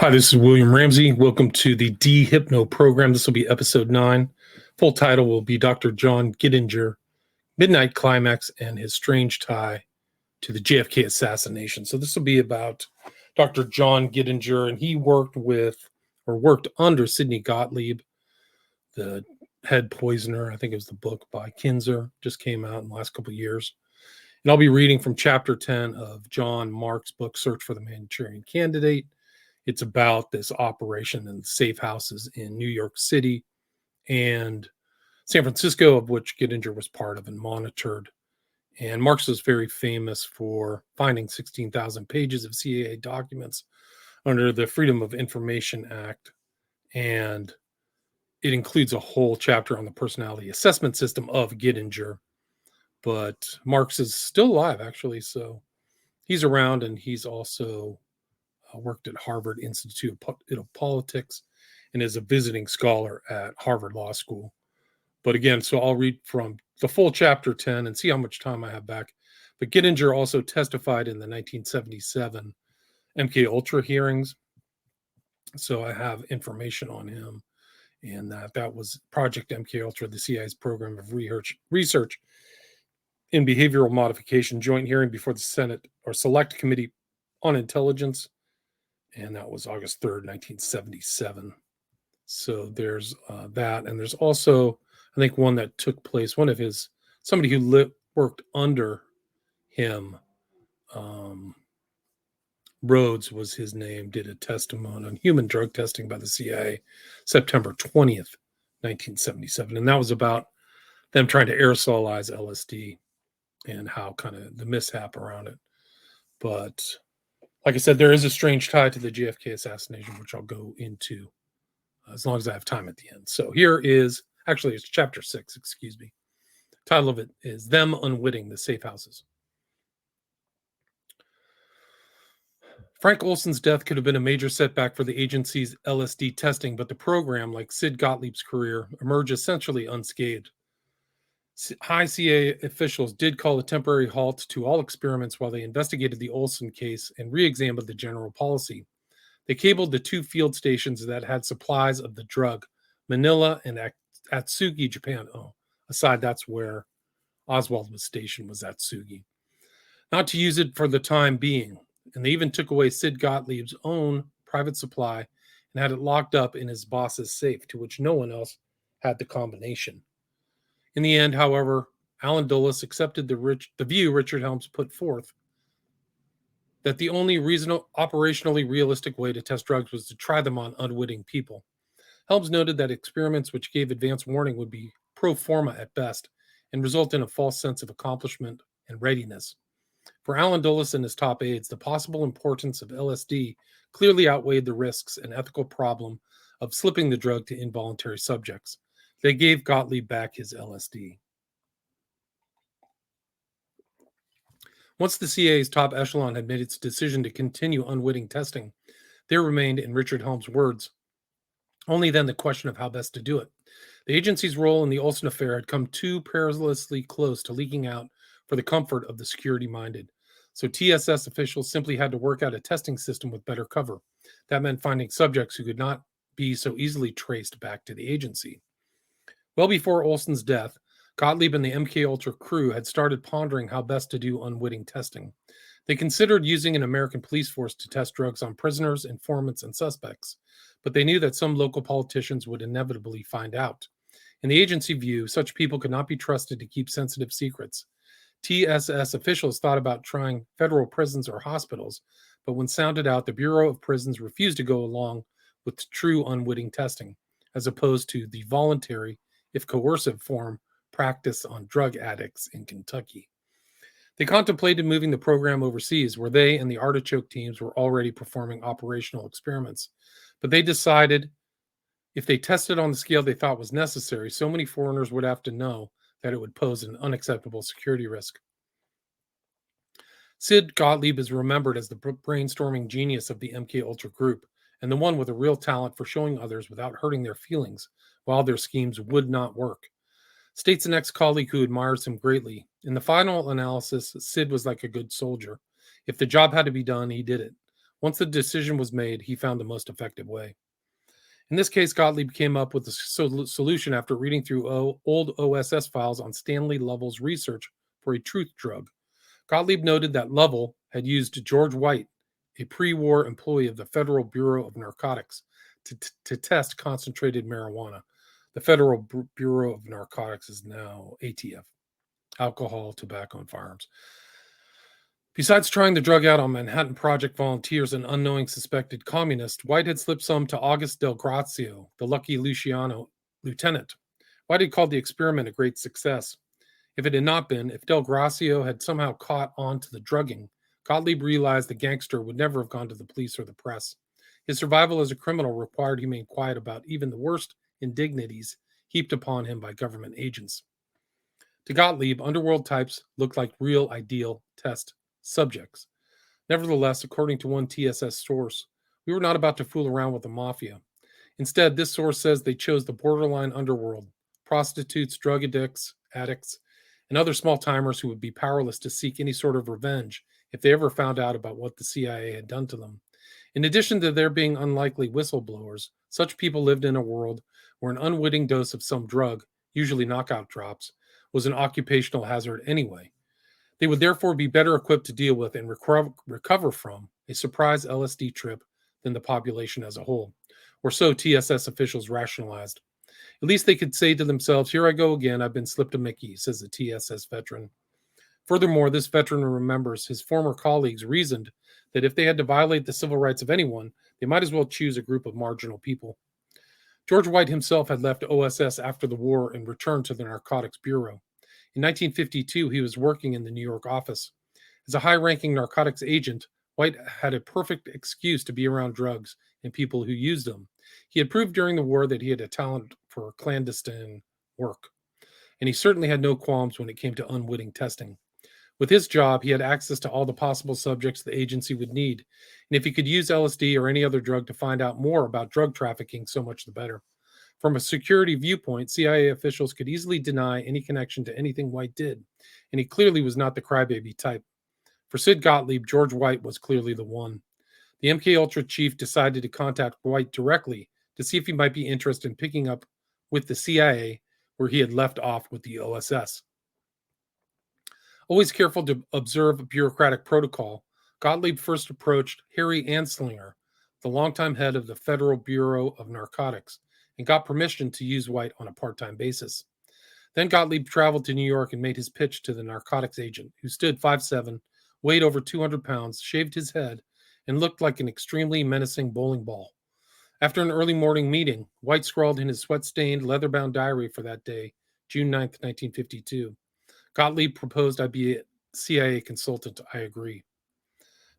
Hi, this is William Ramsey. Welcome to the DeHypno Program. This will be episode 9. Full title will be Dr. John Gittinger, Midnight Climax, and his strange tie to the JFK Assassination. So this will be about Dr. John Gittinger, and he worked under Sidney Gottlieb, the head poisoner. I think it was the book by Kinzer, just came out in the last couple of years. And I'll be reading from chapter 10 of John Mark's book, Search for the Manchurian Candidate. It's about this operation in safe houses in New York City and San Francisco, of which Gittinger was part of and monitored. And Marx was very famous for finding 16,000 pages of CIA documents under the Freedom of Information Act. And it includes a whole chapter on the personality assessment system of Gittinger. But Marx is still alive, actually. So he's around, and he's also worked at Harvard Institute of Politics and is a visiting scholar at Harvard Law School. But again, so I'll read from the full chapter 10 and see how much time I have back. But Gittinger also testified in the 1977 MK Ultra hearings. So I have information on him, and that was Project MK Ultra, the CIA's program of research in behavioral modification, joint hearing before the Senate or Select Committee on Intelligence. And that was August 3rd, 1977. So there's that. And there's also, I think, one that took place, somebody who worked under him, Rhodes was his name, did a testimony on human drug testing by the CIA, September 20th, 1977. And that was about them trying to aerosolize LSD and how kind of the mishap around it. But like I said, there is a strange tie to the JFK assassination, which I'll go into as long as I have time at the end. So here is, actually, it's chapter 6, excuse me. The title of it is Them Unwitting the Safe Houses. Frank Olson's death could have been a major setback for the agency's LSD testing, but the program, like Sid Gottlieb's career, emerged essentially unscathed. High CIA officials did call a temporary halt to all experiments while they investigated the Olson case and re-examined the general policy. They cabled the 2 field stations that had supplies of the drug, Manila and Atsugi, Japan. Oh, aside, that's where Oswald was stationed, was Atsugi. Not to use it for the time being. And they even took away Sid Gottlieb's own private supply and had it locked up in his boss's safe, to which no one else had the combination. In the end, however, Alan Dulles accepted the view Richard Helms put forth, that the only operationally realistic way to test drugs was to try them on unwitting people. Helms noted that experiments which gave advance warning would be pro forma at best and result in a false sense of accomplishment and readiness. For Alan Dulles and his top aides, the possible importance of LSD clearly outweighed the risks and ethical problem of slipping the drug to involuntary subjects. They gave Gottlieb back his LSD. Once the CIA's top echelon had made its decision to continue unwitting testing, there remained, in Richard Helms' words, only then the question of how best to do it. The agency's role in the Olson affair had come too perilously close to leaking out for the comfort of the security-minded. So TSS officials simply had to work out a testing system with better cover. That meant finding subjects who could not be so easily traced back to the agency. Well before Olson's death, Gottlieb and the MK-Ultra crew had started pondering how best to do unwitting testing. They considered using an American police force to test drugs on prisoners, informants, and suspects, but they knew that some local politicians would inevitably find out. In the agency view, such people could not be trusted to keep sensitive secrets. TSS officials thought about trying federal prisons or hospitals, but when sounded out, the Bureau of Prisons refused to go along with true unwitting testing, as opposed to the voluntary, if coercive, form practice on drug addicts in Kentucky. They contemplated moving the program overseas, where they and the Artichoke teams were already performing operational experiments. But they decided if they tested on the scale they thought was necessary, so many foreigners would have to know that it would pose an unacceptable security risk. Sid Gottlieb is remembered as the brainstorming genius of the MK-Ultra group, and the one with a real talent for showing others without hurting their feelings while their schemes would not work. States an ex-colleague who admires him greatly. In the final analysis, Sid was like a good soldier. If the job had to be done, he did it. Once the decision was made, he found the most effective way. In this case, Gottlieb came up with a solution after reading through old OSS files on Stanley Lovell's research for a truth drug. Gottlieb noted that Lovell had used George White, a pre-war employee of the Federal Bureau of Narcotics, to test concentrated marijuana. The Federal Bureau of Narcotics is now ATF, Alcohol, Tobacco, and Firearms. Besides trying the drug out on Manhattan Project volunteers and unknowing suspected communists, White had slipped some to August Del Grazio, the lucky Luciano lieutenant. White had called the experiment a great success. If it had not been, if Del Grazio had somehow caught on to the drugging, Gottlieb realized the gangster would never have gone to the police or the press. His survival as a criminal required he remain quiet about even the worst indignities heaped upon him by government agents. To Gottlieb, underworld types looked like real ideal test subjects. Nevertheless, according to one TSS source, we were not about to fool around with the mafia. Instead, this source says they chose the borderline underworld, prostitutes, drug addicts, and other small-timers who would be powerless to seek any sort of revenge if they ever found out about what the CIA had done to them. In addition to there being unlikely whistleblowers, such people lived in a world where an unwitting dose of some drug, usually knockout drops, was an occupational hazard anyway. They would therefore be better equipped to deal with and recover from a surprise LSD trip than the population as a whole, or so TSS officials rationalized. At least they could say to themselves, "Here I go again, I've been slipped a Mickey," says a TSS veteran. Furthermore, this veteran remembers his former colleagues reasoned that if they had to violate the civil rights of anyone, they might as well choose a group of marginal people. George White himself had left OSS after the war and returned to the Narcotics Bureau. In 1952, he was working in the New York office. As a high-ranking narcotics agent, White had a perfect excuse to be around drugs and people who used them. He had proved during the war that he had a talent for clandestine work, and he certainly had no qualms when it came to unwitting testing. With his job, he had access to all the possible subjects the agency would need, and if he could use LSD or any other drug to find out more about drug trafficking, so much the better. From a security viewpoint, CIA officials could easily deny any connection to anything White did, and he clearly was not the crybaby type. For Sid Gottlieb, George White was clearly the one. The MKUltra chief decided to contact White directly to see if he might be interested in picking up with the CIA where he had left off with the OSS. Always careful to observe bureaucratic protocol, Gottlieb first approached Harry Anslinger, the longtime head of the Federal Bureau of Narcotics, and got permission to use White on a part-time basis. Then Gottlieb traveled to New York and made his pitch to the narcotics agent, who stood 5'7", weighed over 200 pounds, shaved his head, and looked like an extremely menacing bowling ball. After an early morning meeting, White scrawled in his sweat-stained, leather-bound diary for that day, June 9, 1952. Gottlieb proposed I be a CIA consultant. I agree.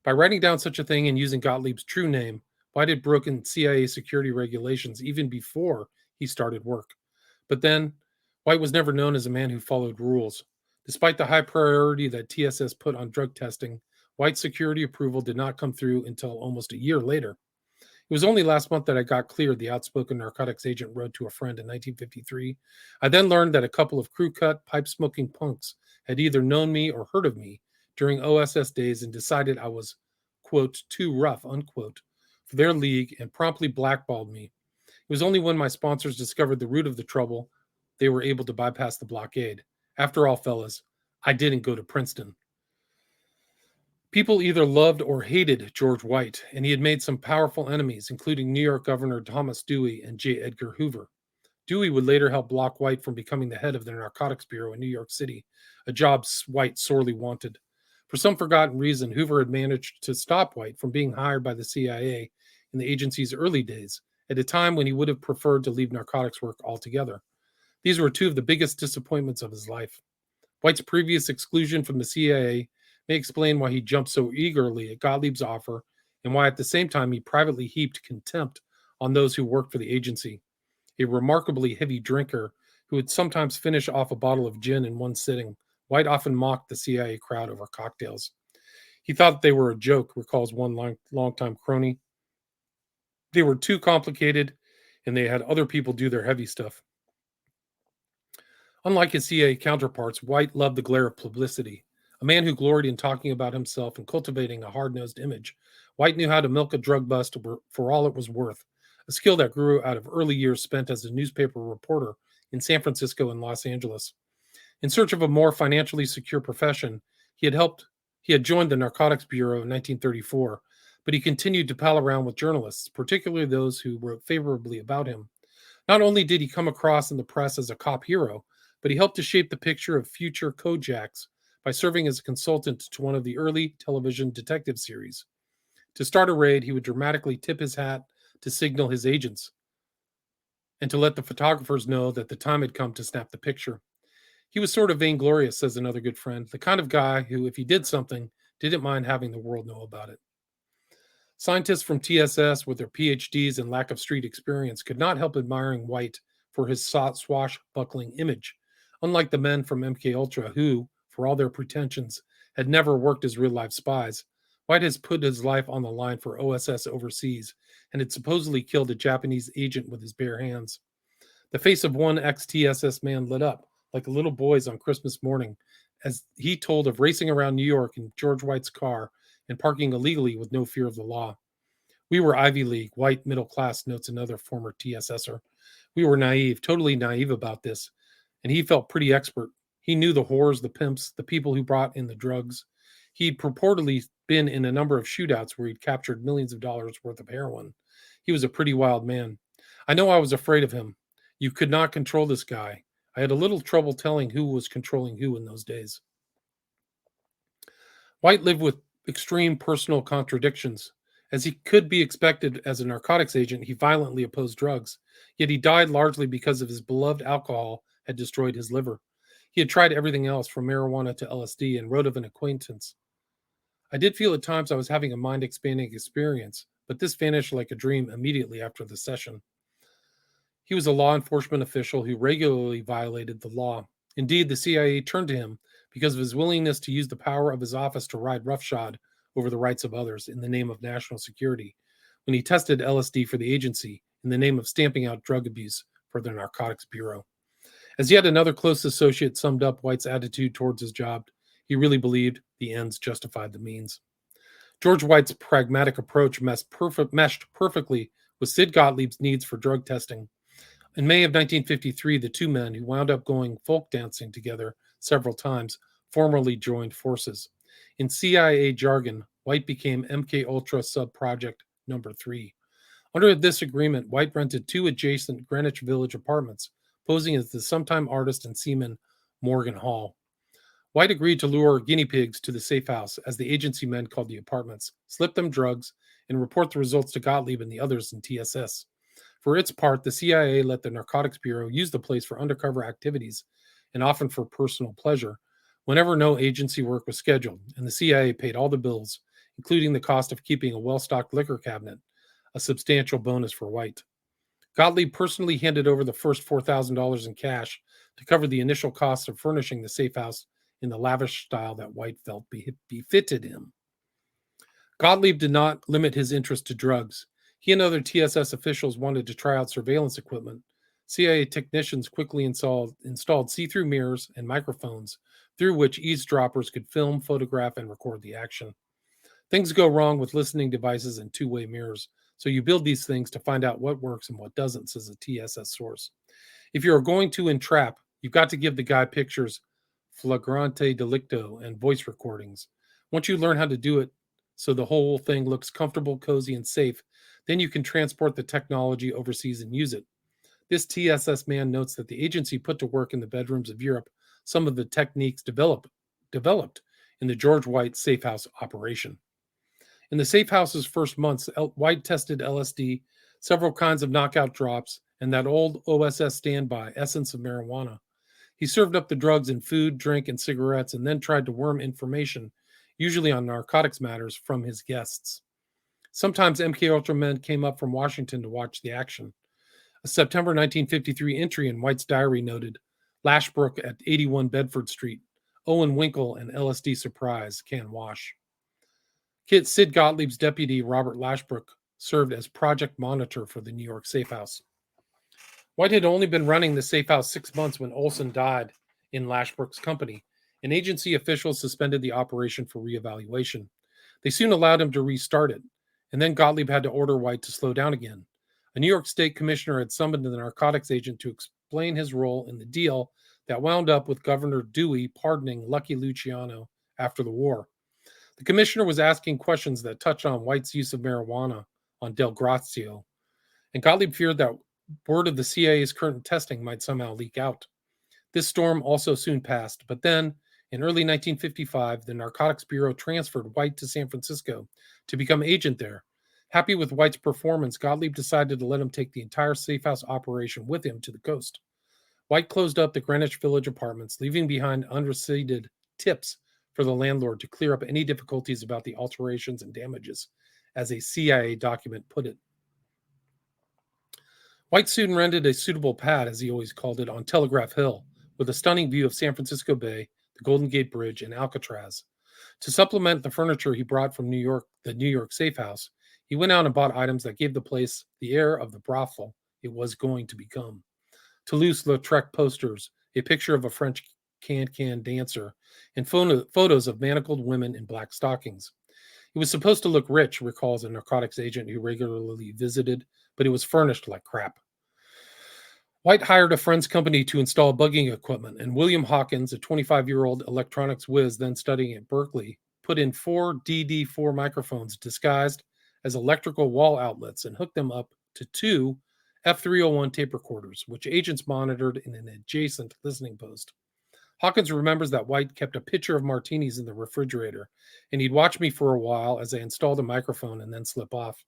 By writing down such a thing and using Gottlieb's true name, White had broken CIA security regulations even before he started work. But then, White was never known as a man who followed rules. Despite the high priority that TSS put on drug testing, White's security approval did not come through until almost a year later. It was only last month that I got cleared, the outspoken narcotics agent wrote to a friend in 1953. I then learned that a couple of crew-cut, pipe-smoking punks had either known me or heard of me during OSS days and decided I was, quote, too rough, unquote, for their league and promptly blackballed me. It was only when my sponsors discovered the root of the trouble they were able to bypass the blockade. After all, fellas, I didn't go to Princeton. People either loved or hated George White, and he had made some powerful enemies, including New York Governor Thomas Dewey and J. Edgar Hoover. Dewey would later help block White from becoming the head of the Narcotics Bureau in New York City, a job White sorely wanted. For some forgotten reason, Hoover had managed to stop White from being hired by the CIA in the agency's early days, at a time when he would have preferred to leave narcotics work altogether. These were two of the biggest disappointments of his life. White's previous exclusion from the CIA may explain why he jumped so eagerly at Gottlieb's offer and why at the same time he privately heaped contempt on those who worked for the agency. A remarkably heavy drinker who would sometimes finish off a bottle of gin in one sitting, White often mocked the CIA crowd over cocktails. He thought they were a joke, recalls one longtime crony. They were too complicated, and they had other people do their heavy stuff. Unlike his CIA counterparts, White loved the glare of publicity. A man who gloried in talking about himself and cultivating a hard-nosed image, White knew how to milk a drug bust for all it was worth, a skill that grew out of early years spent as a newspaper reporter in San Francisco and Los Angeles. In search of a more financially secure profession, he had joined the Narcotics Bureau in 1934, but he continued to pal around with journalists, particularly those who wrote favorably about him. Not only did he come across in the press as a cop hero, but he helped to shape the picture of future Kojaks by serving as a consultant to one of the early television detective series. To start a raid, he would dramatically tip his hat to signal his agents and to let the photographers know that the time had come to snap the picture. He was sort of vainglorious, says another good friend, the kind of guy who, if he did something, didn't mind having the world know about it. Scientists from TSS, with their PhDs and lack of street experience, could not help admiring White for his swashbuckling image, unlike the men from MKUltra who, for all their pretensions, had never worked as real-life spies. White has put his life on the line for OSS overseas and had supposedly killed a Japanese agent with his bare hands. The face of one ex-TSS man lit up, like a little boy's on Christmas morning, as he told of racing around New York in George White's car and parking illegally with no fear of the law. We were Ivy League, white, middle class, notes another former TSSer. We were naive, totally naive about this, and he felt pretty expert. He knew the whores, the pimps, the people who brought in the drugs. He'd purportedly been in a number of shootouts where he'd captured millions of dollars worth of heroin. He was a pretty wild man. I know I was afraid of him. You could not control this guy. I had a little trouble telling who was controlling who in those days. White lived with extreme personal contradictions. As he could be expected as a narcotics agent, he violently opposed drugs. Yet he died largely because of his beloved alcohol had destroyed his liver. He had tried everything else from marijuana to LSD and wrote of an acquaintance. I did feel at times I was having a mind-expanding experience, but this vanished like a dream immediately after the session. He was a law enforcement official who regularly violated the law. Indeed, the CIA turned to him because of his willingness to use the power of his office to ride roughshod over the rights of others in the name of national security, when he tested LSD for the agency in the name of stamping out drug abuse for the Narcotics Bureau. As yet another close associate summed up White's attitude towards his job, he really believed the ends justified the means. George White's pragmatic approach meshed perfectly with Sid Gottlieb's needs for drug testing. In May of 1953, the two men, who wound up going folk dancing together several times, formally joined forces. In CIA jargon, White became MKUltra Sub-Project Number 3. Under this agreement, White rented two adjacent Greenwich Village apartments, posing as the sometime artist and seaman Morgan Hall. White agreed to lure guinea pigs to the safe house, as the agency men called the apartments, slip them drugs, and report the results to Gottlieb and the others in TSS. For its part, the CIA let the Narcotics Bureau use the place for undercover activities, and often for personal pleasure, whenever no agency work was scheduled, and the CIA paid all the bills, including the cost of keeping a well-stocked liquor cabinet, a substantial bonus for White. Gottlieb personally handed over the first $4,000 in cash to cover the initial costs of furnishing the safe house in the lavish style that White felt befitted him. Gottlieb did not limit his interest to drugs. He and other TSS officials wanted to try out surveillance equipment. CIA technicians quickly installed see-through mirrors and microphones through which eavesdroppers could film, photograph, and record the action. Things go wrong with listening devices and two-way mirrors, so you build these things to find out what works and what doesn't, says a TSS source. If you're going to entrap, you've got to give the guy pictures, flagrante delicto, and voice recordings. Once you learn how to do it so the whole thing looks comfortable, cozy, and safe, then you can transport the technology overseas and use it. This TSS man notes that the agency put to work in the bedrooms of Europe some of the techniques developed in the George White safe house operation. In the safe house's first months, White tested LSD, several kinds of knockout drops, and that old OSS standby, essence of marijuana. He served up the drugs in food, drink, and cigarettes, and then tried to worm information, usually on narcotics matters, from his guests. Sometimes MKUltra men came up from Washington to watch the action. A September 1953 entry in White's diary noted, Lashbrook at 81 Bedford Street, Owen Winkle and LSD surprise, can wash. Sid Gottlieb's deputy, Robert Lashbrook, served as project monitor for the New York safe house. White had only been running the safe house 6 months when Olson died in Lashbrook's company, and agency officials suspended the operation for reevaluation. They soon allowed him to restart it. and then Gottlieb had to order White to slow down again. A New York State commissioner had summoned the narcotics agent to explain his role in the deal that wound up with Governor Dewey pardoning Lucky Luciano after the war. The commissioner was asking questions that touched on White's use of marijuana on Del Grazio, and Gottlieb feared that word of the CIA's current testing might somehow leak out. This storm also soon passed, but then, in early 1955, the Narcotics Bureau transferred White to San Francisco to become agent there. Happy with White's performance, Gottlieb decided to let him take the entire safe house operation with him to the coast. White closed up the Greenwich Village apartments, leaving behind unreceipted tips for the landlord to clear up any difficulties about the alterations and damages, as a CIA document put it. White soon rented a suitable pad, as he always called it, on Telegraph Hill, with a stunning view of San Francisco Bay, the Golden Gate Bridge, and Alcatraz. To supplement the furniture he brought from New York, the New York safe house, he went out and bought items that gave the place the air of the brothel it was going to become. Toulouse-Lautrec posters, a picture of a French can-can dancer, and photos of manacled women in black stockings. He was supposed to look rich, recalls a narcotics agent who regularly visited, but it was furnished like crap. White hired a friend's company to install bugging equipment, and William Hawkins, a 25-year-old electronics whiz then studying at Berkeley, put in 4 DD4 microphones disguised as electrical wall outlets and hooked them up to 2 F301 tape recorders, which agents monitored in an adjacent listening post. Hawkins remembers that White kept a pitcher of martinis in the refrigerator, and he'd watch me for a while as I installed a microphone and then slip off.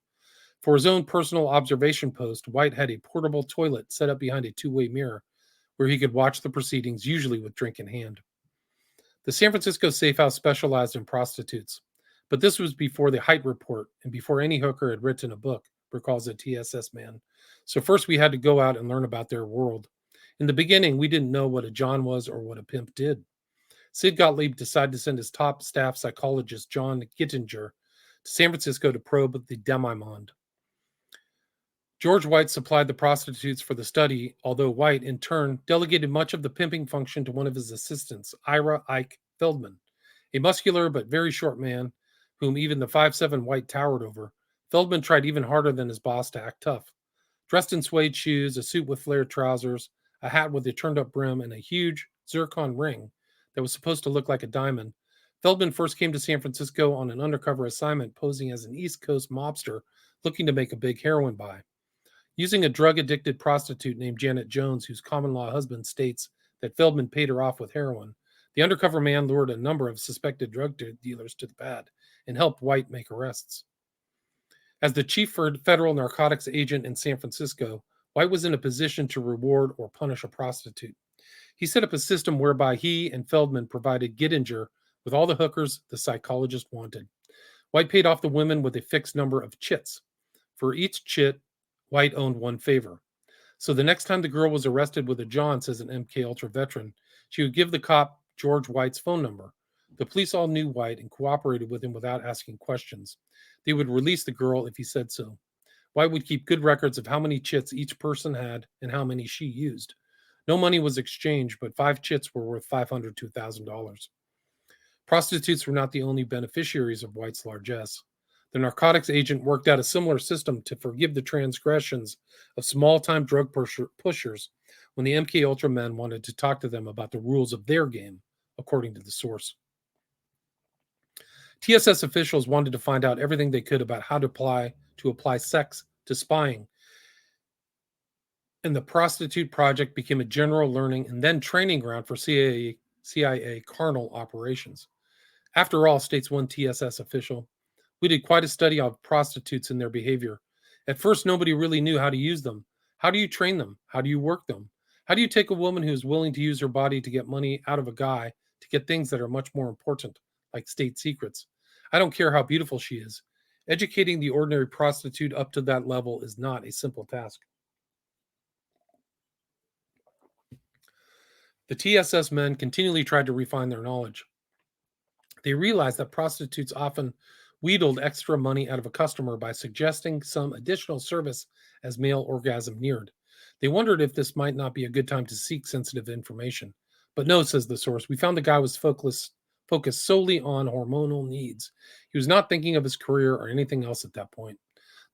For his own personal observation post, White had a portable toilet set up behind a two-way mirror where he could watch the proceedings, usually with drink in hand. The San Francisco safe house specialized in prostitutes, but this was before the Height Report and before any hooker had written a book, recalls a TSS man. So first we had to go out and learn about their world. In the beginning, we didn't know what a John was or what a pimp did. Sid Gottlieb decided to send his top staff psychologist, John Gittinger, to San Francisco to probe the demi-monde. George White supplied the prostitutes for the study, although White, in turn, delegated much of the pimping function to one of his assistants, Ira Ike Feldman, a muscular but very short man whom even the 5'7" White towered over. Feldman tried even harder than his boss to act tough. Dressed in suede shoes, a suit with flared trousers, a hat with a turned-up brim, and a huge zircon ring that was supposed to look like a diamond, Feldman first came to San Francisco on an undercover assignment posing as an East Coast mobster looking to make a big heroin buy. Using a drug-addicted prostitute named Janet Jones, whose common-law husband states that Feldman paid her off with heroin, the undercover man lured a number of suspected drug dealers to the pad and helped White make arrests. As the chief federal narcotics agent in San Francisco, White was in a position to reward or punish a prostitute. He set up a system whereby he and Feldman provided Gittinger with all the hookers the psychologist wanted. White paid off the women with a fixed number of chits. For each chit, White owned one favor. So the next time the girl was arrested with a John, says an MK Ultra veteran, she would give the cop George White's phone number. The police all knew White and cooperated with him without asking questions. They would release the girl if he said so. White would keep good records of how many chits each person had and how many she used. No money was exchanged, but 5 chits were worth $500 to $1,000. Prostitutes were not the only beneficiaries of White's largesse. The narcotics agent worked out a similar system to forgive the transgressions of small-time drug pushers when the MK Ultra men wanted to talk to them about the rules of their game, according to the source. TSS officials wanted to find out everything they could about how to apply sex to spying, and the prostitute project became a general learning and then training ground for CIA carnal operations. After all, states one TSS official, we did quite a study of prostitutes and their behavior. At first, nobody really knew how to use them. How do you train them? How do you work them? How do you take a woman who is willing to use her body to get money out of a guy to get things that are much more important, like state secrets? I don't care how beautiful she is. Educating the ordinary prostitute up to that level is not a simple task. The TSS men continually tried to refine their knowledge. They realized that prostitutes often wheedled extra money out of a customer by suggesting some additional service as male orgasm neared. They wondered if this might not be a good time to seek sensitive information. But no, says the source, we found the guy was focused solely on hormonal needs. He was not thinking of his career or anything else at that point.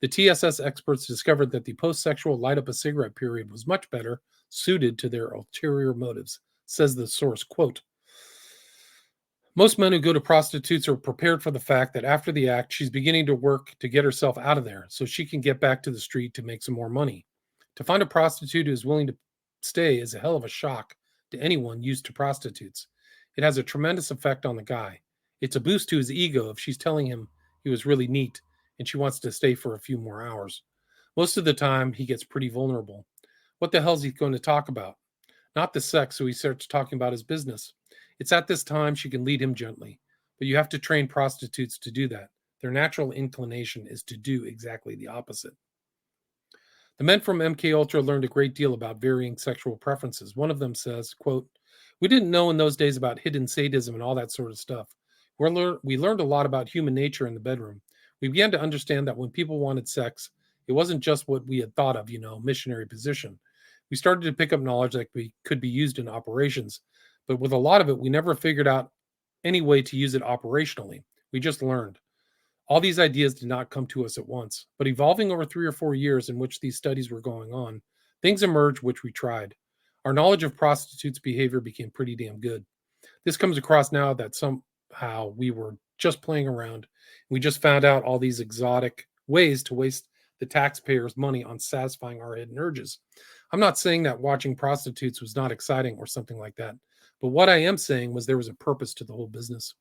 The TSS experts discovered that the post-sexual light-up-a-cigarette period was much better suited to their ulterior motives, says the source, quote, most men who go to prostitutes are prepared for the fact that after the act, she's beginning to work to get herself out of there so she can get back to the street to make some more money. To find a prostitute who is willing to stay is a hell of a shock to anyone used to prostitutes. It has a tremendous effect on the guy. It's a boost to his ego if she's telling him he was really neat and she wants to stay for a few more hours. Most of the time, he gets pretty vulnerable. What the hell is he going to talk about? Not the sex, so he starts talking about his business. It's at this time she can lead him gently, but you have to train prostitutes to do that. Their natural inclination is to do exactly the opposite. The men from MKUltra learned a great deal about varying sexual preferences. One of them says, quote, we didn't know in those days about hidden sadism and all that sort of stuff. We learned a lot about human nature in the bedroom. We began to understand that when people wanted sex, it wasn't just what we had thought of, missionary position. We started to pick up knowledge that could be used in operations, but with a lot of it, we never figured out any way to use it operationally. We just learned. All these ideas did not come to us at once, but evolving over 3 or 4 years in which these studies were going on, things emerged which we tried. Our knowledge of prostitutes' behavior became pretty damn good. This comes across now that somehow we were just playing around. We just found out all these exotic ways to waste the taxpayers' money on satisfying our hidden urges. I'm not saying that watching prostitutes was not exciting or something like that, but what I am saying was there was a purpose to the whole business.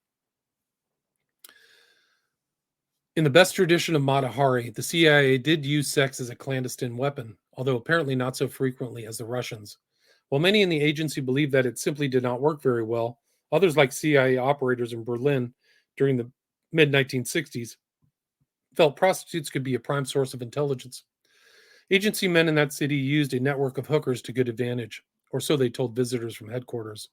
In the best tradition of Mata Hari, the CIA did use sex as a clandestine weapon, although apparently not so frequently as the Russians. While many in the agency believed that it simply did not work very well, others, like CIA operators in Berlin during the mid-1960s, felt prostitutes could be a prime source of intelligence. Agency men in that city used a network of hookers to good advantage, or so they told visitors from headquarters.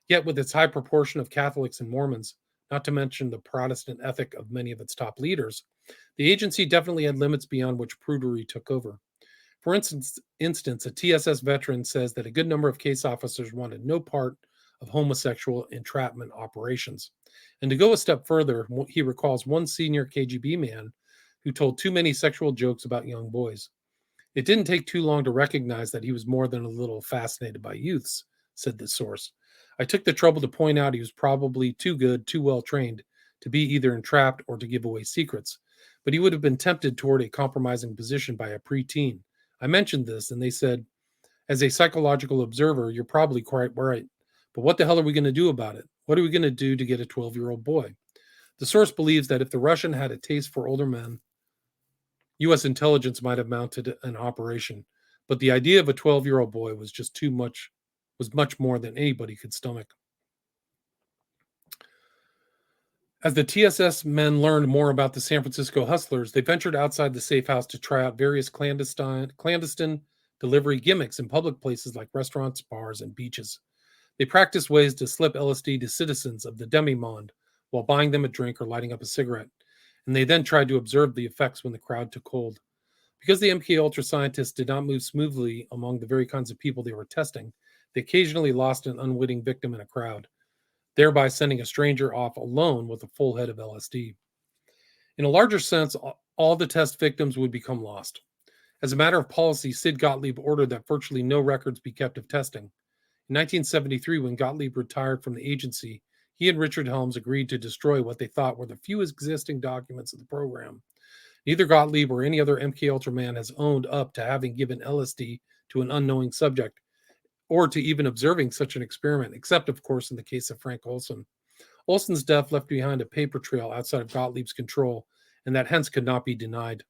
Yet with its high proportion of Catholics and Mormons, not to mention the Protestant ethic of many of its top leaders, the agency definitely had limits beyond which prudery took over. For instance, a TSS veteran says that a good number of case officers wanted no part of homosexual entrapment operations. And to go a step further, he recalls one senior KGB man who told too many sexual jokes about young boys. It didn't take too long to recognize that he was more than a little fascinated by youths, said the source. I took the trouble to point out he was probably too good, too well trained to be either entrapped or to give away secrets, but he would have been tempted toward a compromising position by a preteen. I mentioned this, and they said, as a psychological observer, you're probably quite right, but what the hell are we going to do about it? What are we going to do to get a 12-year-old boy? The source believes that if the Russian had a taste for older men, U.S. intelligence might have mounted an operation, but the idea of a 12-year-old boy was much more than anybody could stomach. As the TSS men learned more about the San Francisco hustlers, they ventured outside the safe house to try out various clandestine delivery gimmicks in public places like restaurants, bars, and beaches. They practiced ways to slip LSD to citizens of the demi-monde while buying them a drink or lighting up a cigarette, and they then tried to observe the effects when the crowd took hold. Because the MKUltra scientists did not move smoothly among the very kinds of people they were testing, they occasionally lost an unwitting victim in a crowd, thereby sending a stranger off alone with a full head of LSD. In a larger sense, all the test victims would become lost. As a matter of policy, Sid Gottlieb ordered that virtually no records be kept of testing. In 1973, when Gottlieb retired from the agency, he and Richard Helms agreed to destroy what they thought were the few existing documents of the program. Neither Gottlieb or any other MKUltra man has owned up to having given LSD to an unknowing subject, or to even observing such an experiment, except, of course, in the case of Frank Olson. Olson's death left behind a paper trail outside of Gottlieb's control, and that hence could not be denied.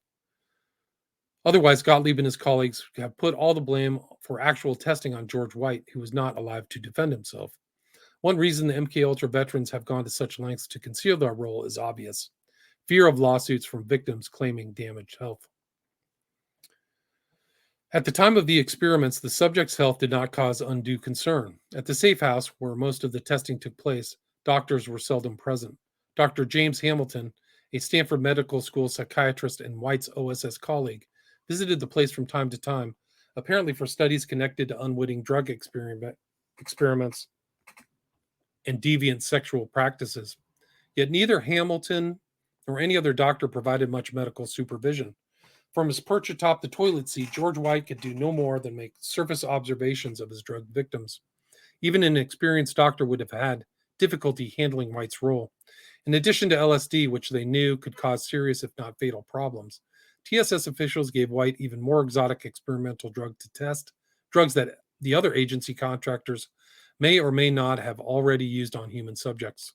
Otherwise, Gottlieb and his colleagues have put all the blame for actual testing on George White, who was not alive to defend himself. One reason the MKUltra veterans have gone to such lengths to conceal their role is obvious: fear of lawsuits from victims claiming damaged health. At the time of the experiments, the subject's health did not cause undue concern. At the safe house, where most of the testing took place, doctors were seldom present. Dr. James Hamilton, a Stanford Medical School psychiatrist and White's OSS colleague, visited the place from time to time, apparently for studies connected to unwitting drug experiments and deviant sexual practices. Yet neither Hamilton nor any other doctor provided much medical supervision. From his perch atop the toilet seat, George White could do no more than make surface observations of his drug victims. Even an experienced doctor would have had difficulty handling White's role. In addition to LSD, which they knew could cause serious, if not fatal, problems, TSS officials gave White even more exotic experimental drugs to test, drugs that the other agency contractors may or may not have already used on human subjects.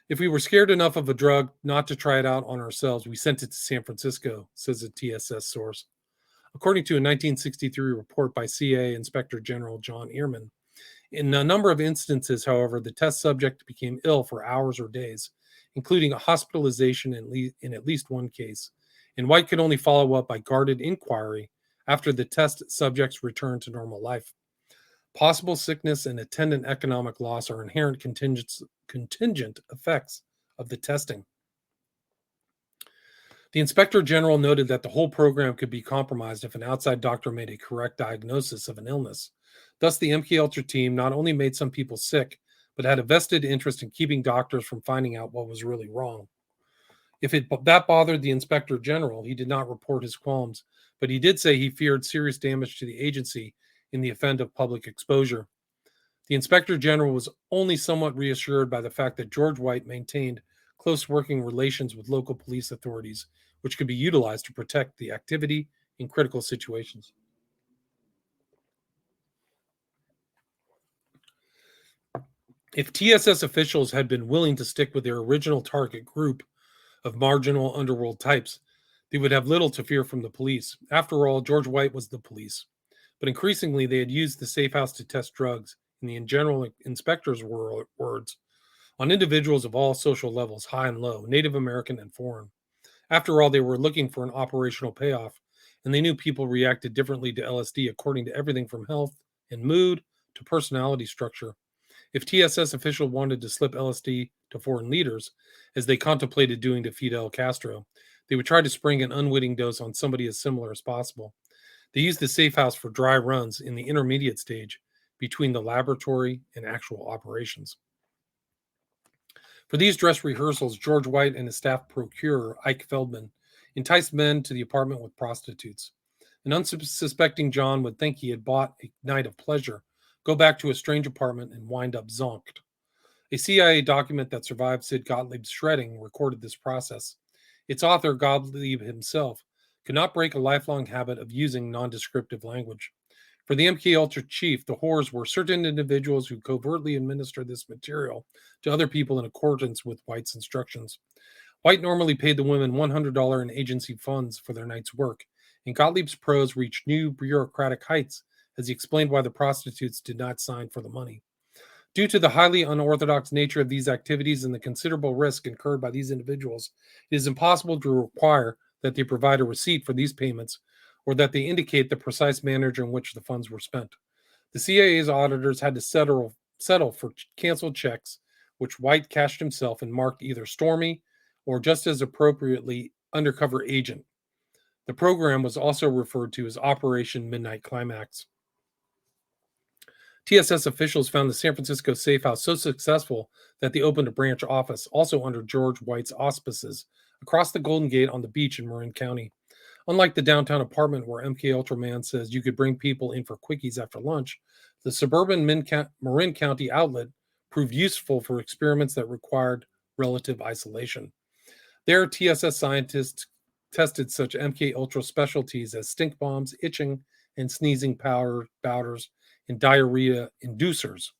If we were scared enough of a drug not to try it out on ourselves, we sent it to San Francisco, says a TSS source. According to a 1963 report by CIA Inspector General John Ehrman, in a number of instances, however, the test subject became ill for hours or days, including a hospitalization in at least one case, and White could only follow up by guarded inquiry after the test subjects returned to normal life. Possible sickness and attendant economic loss are inherent contingent effects of the testing. The Inspector General noted that the whole program could be compromised if an outside doctor made a correct diagnosis of an illness. Thus, the MKUltra team not only made some people sick, but had a vested interest in keeping doctors from finding out what was really wrong. If that bothered the Inspector General, he did not report his qualms, but he did say he feared serious damage to the agency in the event of public exposure. The Inspector General was only somewhat reassured by the fact that George White maintained close working relations with local police authorities, which could be utilized to protect the activity in critical situations. If TSS officials had been willing to stick with their original target group of marginal underworld types, they would have little to fear from the police. After all, George White was the police. But increasingly, they had used the safe house to test drugs, in the general inspector's words, on individuals of all social levels, high and low, Native American and foreign. After all, they were looking for an operational payoff, and they knew people reacted differently to LSD according to everything from health and mood to personality structure. If TSS officials wanted to slip LSD to foreign leaders, as they contemplated doing to Fidel Castro, they would try to spring an unwitting dose on somebody as similar as possible. They used the safe house for dry runs in the intermediate stage between the laboratory and actual operations. For these dress rehearsals, George White and his staff procurer, Ike Feldman, enticed men to the apartment with prostitutes. An unsuspecting John would think he had bought a night of pleasure, go back to a strange apartment, and wind up zonked. A CIA document that survived Sid Gottlieb's shredding recorded this process. Its author, Gottlieb himself, could not break a lifelong habit of using nondescriptive language. For the MKUltra chief, the whores were certain individuals who covertly administered this material to other people in accordance with White's instructions. White normally paid the women $100 in agency funds for their night's work, and Gottlieb's prose reached new bureaucratic heights as he explained why the prostitutes did not sign for the money. Due to the highly unorthodox nature of these activities and the considerable risk incurred by these individuals, it is impossible to require that they provide a receipt for these payments or that they indicate the precise manner in which the funds were spent. The CIA's auditors had to settle for canceled checks, which White cashed himself and marked either Stormy or, just as appropriately, Undercover Agent. The program was also referred to as Operation Midnight Climax. TSS officials found the San Francisco safe house so successful that they opened a branch office, also under George White's auspices, across the Golden Gate on the beach in Marin County. Unlike the downtown apartment where MKUltra Man says you could bring people in for quickies after lunch, the suburban Marin County outlet proved useful for experiments that required relative isolation. There, TSS scientists tested such MKUltra specialties as stink bombs, itching and sneezing powders, and diarrhea inducers.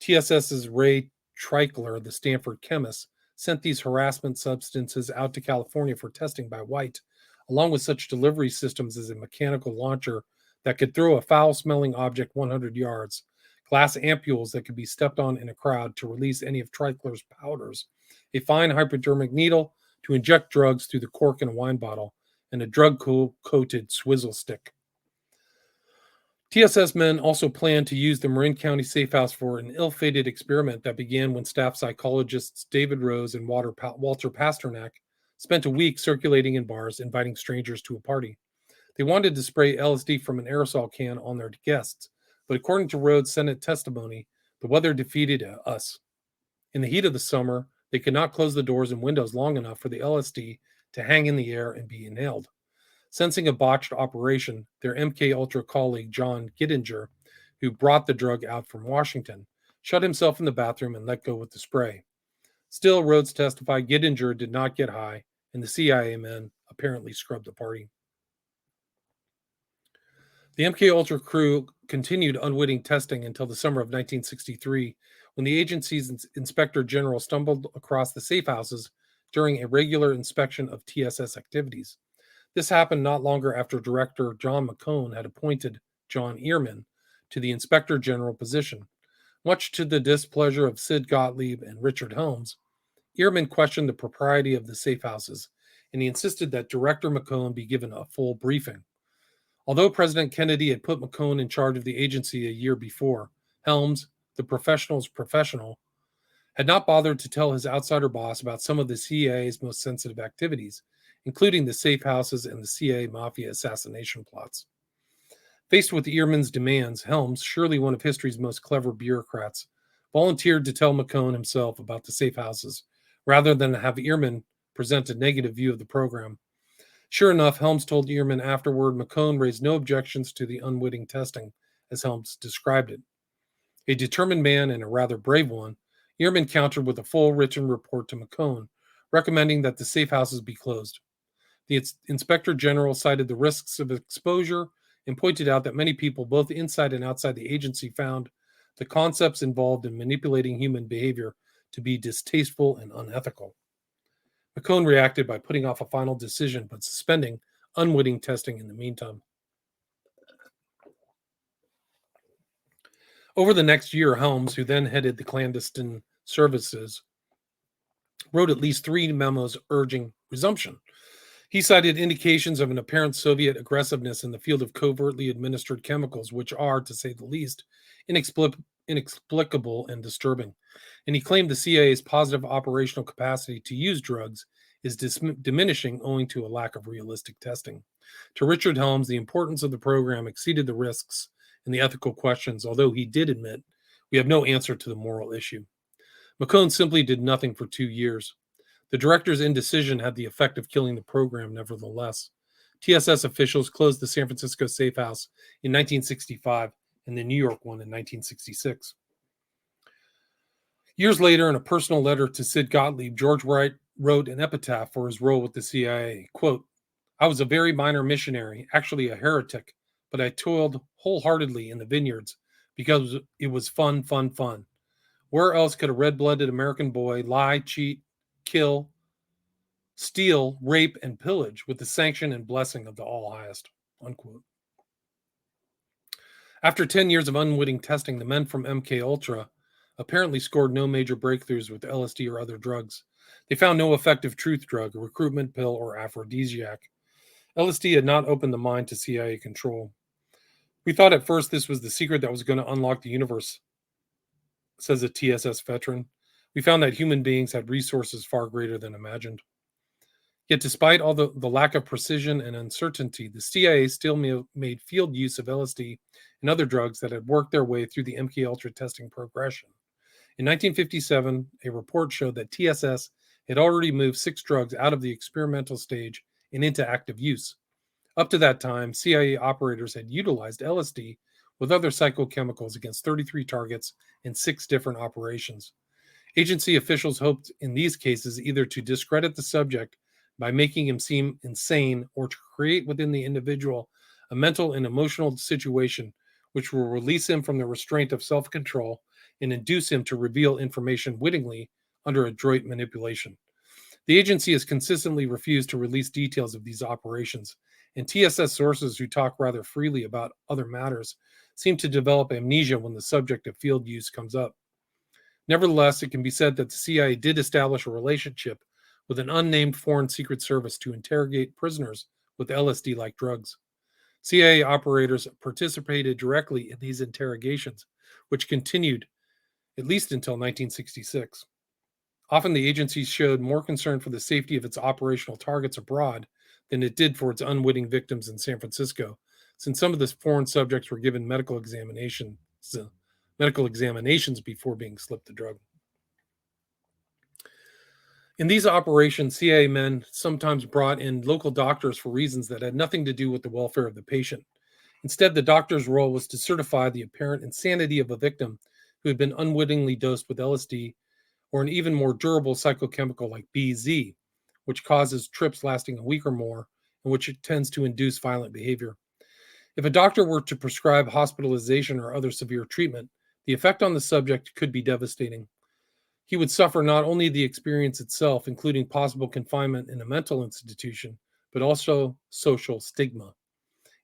TSS's Ray Trickler, the Stanford chemist, sent these harassment substances out to California for testing by White, along with such delivery systems as a mechanical launcher that could throw a foul-smelling object 100 yards, glass ampules that could be stepped on in a crowd to release any of Trickler's powders, a fine hypodermic needle to inject drugs through the cork in a wine bottle, and a drug-coated swizzle stick. TSS men also planned to use the Marin County safe house for an ill-fated experiment that began when staff psychologists David Rose and Walter Pasternak spent a week circulating in bars, inviting strangers to a party. They wanted to spray LSD from an aerosol can on their guests, but according to Rhodes' Senate testimony, The weather defeated us. In the heat of the summer, they could not close the doors and windows long enough for the LSD to hang in the air and be inhaled. Sensing a botched operation, their MK Ultra colleague John Gittinger, who brought the drug out from Washington, shut himself in the bathroom and let go with the spray. Still, Rhodes testified Gittinger did not get high, and the CIA men apparently scrubbed the party. The MK Ultra crew continued unwitting testing until the summer of 1963, when the agency's inspector general stumbled across the safe houses during a regular inspection of TSS activities. This happened not longer after Director John McCone had appointed John Ehrman to the inspector general position. Much to the displeasure of Sid Gottlieb and Richard Helms, Ehrman questioned the propriety of the safe houses, and he insisted that Director McCone be given a full briefing. Although President Kennedy had put McCone in charge of the agency a year before, Helms, the professional's professional, had not bothered to tell his outsider boss about some of the CIA's most sensitive activities, including the safe houses and the CIA mafia assassination plots. Faced with Ehrman's demands, Helms, surely one of history's most clever bureaucrats, volunteered to tell McCone himself about the safe houses, rather than have Ehrman present a negative view of the program. Sure enough, Helms told Ehrman afterward McCone raised no objections to the unwitting testing, as Helms described it. A determined man and a rather brave one, Ehrman countered with a full written report to McCone, recommending that the safe houses be closed. The inspector general cited the risks of exposure and pointed out that many people, both inside and outside the agency, found the concepts involved in manipulating human behavior to be distasteful and unethical. McCone reacted by putting off a final decision but suspending unwitting testing in the meantime. Over the next year, Helms, who then headed the clandestine services, wrote at least 3 memos urging resumption. He cited indications of an apparent Soviet aggressiveness in the field of covertly administered chemicals, which are, to say the least, inexplicable and disturbing. And he claimed the CIA's positive operational capacity to use drugs is diminishing owing to a lack of realistic testing. To Richard Helms, the importance of the program exceeded the risks and the ethical questions, although he did admit we have no answer to the moral issue. McCone simply did nothing for 2 years. The director's indecision had the effect of killing the program, nevertheless. TSS officials closed the San Francisco safe house in 1965 and the New York one in 1966. Years later, in a personal letter to Sid Gottlieb, George Wright wrote an epitaph for his role with the CIA. Quote, "I was a very minor missionary, actually a heretic, but I toiled wholeheartedly in the vineyards because it was fun. Where else could a red-blooded American boy lie, cheat, kill, steal, rape, and pillage with the sanction and blessing of the All-Highest?" Unquote. After 10 years of unwitting testing, the men from MK Ultra apparently scored no major breakthroughs with LSD or other drugs. They found no effective truth drug, a recruitment pill, or aphrodisiac. LSD had not opened the mind to CIA control. "We thought at first this was the secret that was going to unlock the universe," says a TSS veteran. "We found that human beings had resources far greater than imagined." Yet despite all the lack of precision and uncertainty, the CIA still made field use of LSD and other drugs that had worked their way through the MK Ultra testing progression. In 1957, a report showed that TSS had already moved 6 drugs out of the experimental stage and into active use. Up to that time, CIA operators had utilized LSD with other psychochemicals against 33 targets in 6 different operations. Agency officials hoped in these cases either to discredit the subject by making him seem insane or to create within the individual a mental and emotional situation which will release him from the restraint of self-control and induce him to reveal information wittingly under adroit manipulation. The agency has consistently refused to release details of these operations, and TSS sources who talk rather freely about other matters seem to develop amnesia when the subject of field use comes up. Nevertheless, it can be said that the CIA did establish a relationship with an unnamed foreign secret service to interrogate prisoners with LSD-like drugs. CIA operators participated directly in these interrogations, which continued at least until 1966. Often the agency showed more concern for the safety of its operational targets abroad than it did for its unwitting victims in San Francisco, since some of the foreign subjects were given medical examinations medical examinations before being slipped the drug. In these operations, CIA men sometimes brought in local doctors for reasons that had nothing to do with the welfare of the patient. Instead, the doctor's role was to certify the apparent insanity of a victim who had been unwittingly dosed with LSD or an even more durable psychochemical like BZ, which causes trips lasting a week or more, and which it tends to induce violent behavior. If a doctor were to prescribe hospitalization or other severe treatment, the effect on the subject could be devastating. He would suffer not only the experience itself, including possible confinement in a mental institution, but also social stigma.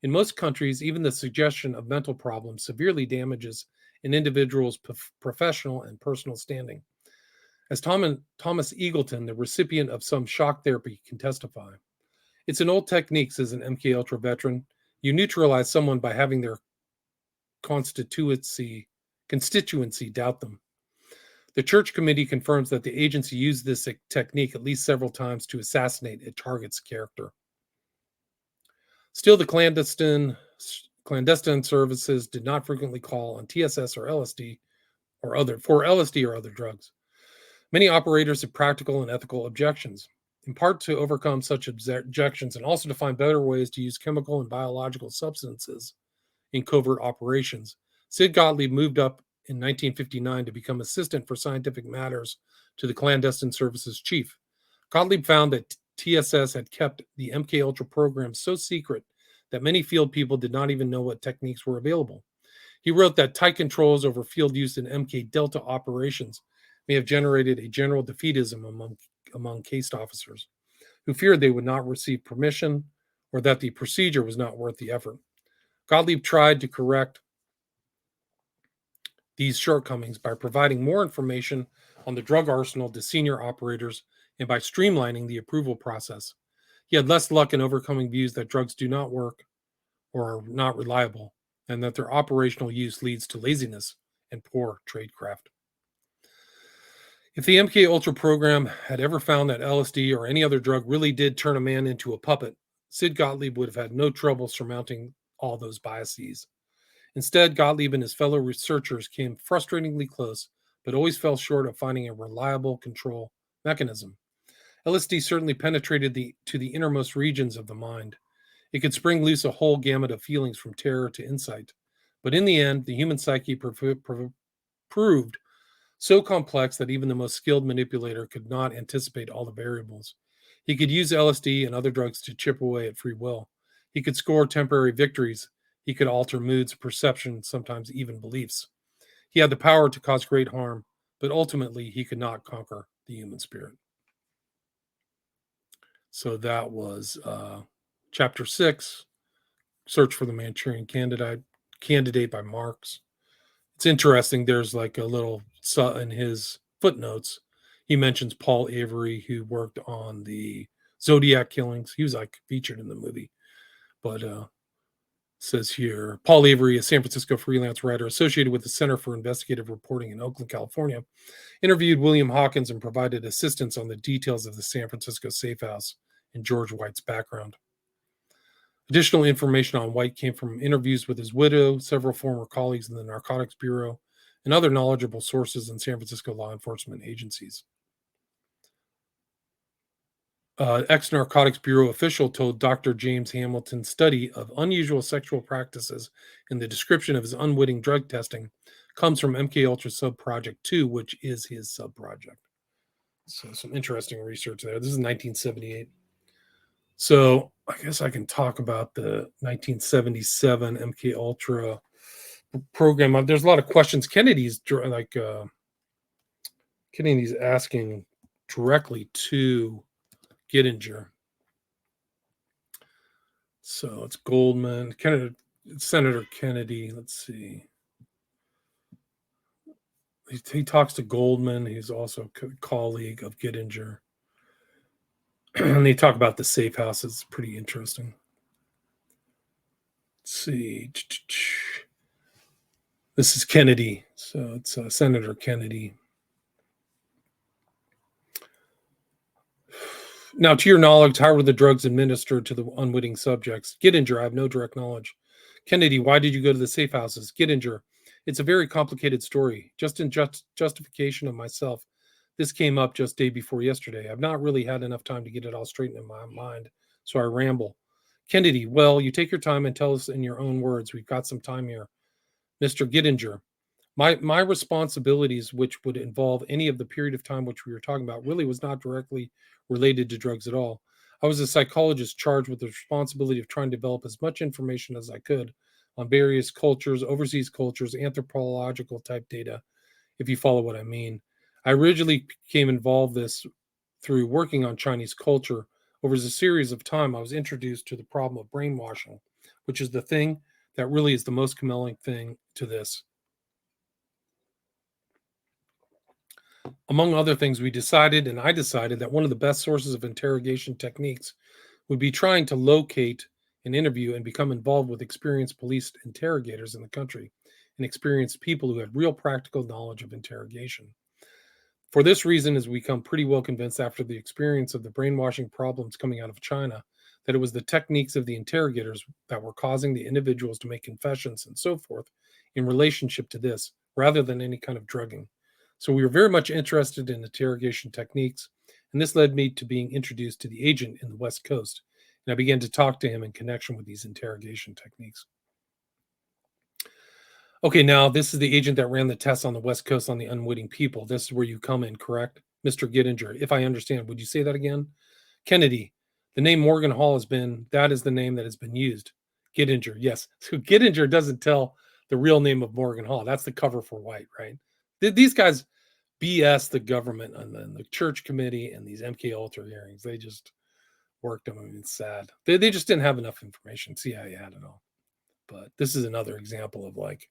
In most countries, even the suggestion of mental problems severely damages an individual's professional and personal standing. As Thomas Eagleton, the recipient of some shock therapy, can testify. It's an old technique, says an MKUltra veteran. You neutralize someone by having their constituency doubt them. The church committee confirms that the agency used this technique at least several times to assassinate a target's character. Still, the clandestine services did not frequently call on TSS or LSD or other drugs. Many operators had practical and ethical objections, in part to overcome such objections and also to find better ways to use chemical and biological substances in covert operations. Sid Gottlieb moved up in 1959 to become assistant for scientific matters to the clandestine services chief. Gottlieb found that TSS had kept the MKUltra program so secret that many field people did not even know what techniques were available. He wrote that tight controls over field use in MK Delta operations may have generated a general defeatism among cased officers who feared they would not receive permission or that the procedure was not worth the effort. Gottlieb tried to correct these shortcomings by providing more information on the drug arsenal to senior operators and by streamlining the approval process. He had less luck in overcoming views that drugs do not work or are not reliable, and that their operational use leads to laziness and poor tradecraft. If the MKUltra program had ever found that LSD or any other drug really did turn a man into a puppet, Sid Gottlieb would have had no trouble surmounting all those biases. Instead, Gottlieb and his fellow researchers came frustratingly close, but always fell short of finding a reliable control mechanism. LSD certainly penetrated to the innermost regions of the mind. It could spring loose a whole gamut of feelings from terror to insight. But in the end, the human psyche proved so complex that even the most skilled manipulator could not anticipate all the variables. He could use LSD and other drugs to chip away at free will. He could score temporary victories. He could alter moods, perception, sometimes even beliefs. He had the power to cause great harm, but ultimately he could not conquer the human spirit. So that was Chapter 6, Search for the Manchurian Candidate by Marx. It's interesting. There's like a little in his footnotes. He mentions Paul Avery, who worked on the Zodiac killings. He was like featured in the movie. But says here, Paul Avery, a San Francisco freelance writer associated with the Center for Investigative Reporting in Oakland, California, interviewed William Hawkins and provided assistance on the details of the San Francisco safe house and George White's background. Additional information on White came from interviews with his widow, several former colleagues in the Narcotics Bureau, and other knowledgeable sources in San Francisco law enforcement agencies. Ex-Narcotics Bureau official told Dr. James Hamilton's study of unusual sexual practices and the description of his unwitting drug testing comes from MKUltra Sub-Project 2, which is his sub-project. So some interesting research there. This is 1978. So I guess I can talk about the 1977 MKUltra program. There's a lot of questions. Kennedy's asking directly to Gittinger. So it's Goldman, Senator Kennedy. Let's see. He talks to Goldman. He's also a colleague of Gittinger. And they talk about the safe house. It's pretty interesting. Let's see. This is Kennedy. So it's Senator Kennedy. Now, to your knowledge, how were the drugs administered to the unwitting subjects? Gittinger, I have no direct knowledge. Kennedy, why did you go to the safe houses? Gittinger, It's a very complicated story. Just in justification of myself, this came up just day before yesterday. I've not really had enough time to get it all straightened in my mind, so I ramble. Kennedy, well, you take your time and tell us in your own words. We've got some time here. Mr. Gittinger, my responsibilities, which would involve any of the period of time which we were talking about, really was not directly related to drugs at all. I was a psychologist charged with the responsibility of trying to develop as much information as I could on various cultures, overseas cultures, anthropological type data, if you follow what I mean. I originally became involved this through working on Chinese culture. Over a series of time, I was introduced to the problem of brainwashing, which is the thing that really is the most compelling thing to this. Among other things, I decided that one of the best sources of interrogation techniques would be trying to locate an interview and become involved with experienced police interrogators in the country and experienced people who had real practical knowledge of interrogation. For this reason, has become pretty well convinced after the experience of the brainwashing problems coming out of China that it was the techniques of the interrogators that were causing the individuals to make confessions and so forth in relationship to this, rather than any kind of drugging. So we were very much interested in interrogation techniques, and this led me to being introduced to the agent in the West Coast, and I began to talk to him in connection with these interrogation techniques. Okay, now this is the agent that ran the tests on the West Coast on the unwitting people. This is where you come in, correct? Mr. Gittinger, if I understand, would you say that again? Kennedy, the name Morgan Hall that is the name that has been used. Gittinger, yes. So Gittinger doesn't tell the real name of Morgan Hall. That's the cover for White, right? These guys BS the government and then the church committee and these MK Ultra hearings. They just worked them. I mean, it's sad. They just didn't have enough information. CIA had it all. But this is another example of like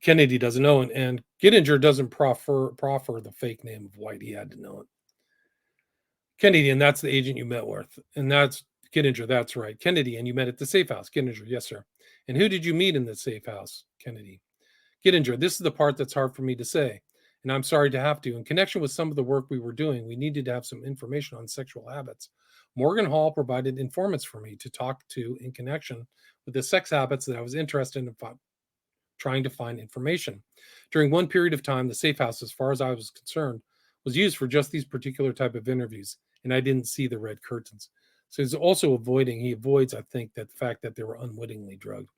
Kennedy doesn't know, and Gittinger doesn't proffer the fake name of White. He had to know it. Kennedy, and that's the agent you met with, and that's Gittinger. That's right, Kennedy, and you met at the safe house. Gittinger, yes, sir. And who did you meet in the safe house? Kennedy. Gittinger, this is the part that's hard for me to say, and I'm sorry to have to. In connection with some of the work we were doing, we needed to have some information on sexual habits. Morgan Hall provided informants for me to talk to in connection with the sex habits that I was interested in trying to find information. During one period of time, the safe house, as far as I was concerned, was used for just these particular type of interviews, and I didn't see the red curtains. So he avoids, I think, that the fact that they were unwittingly drugged.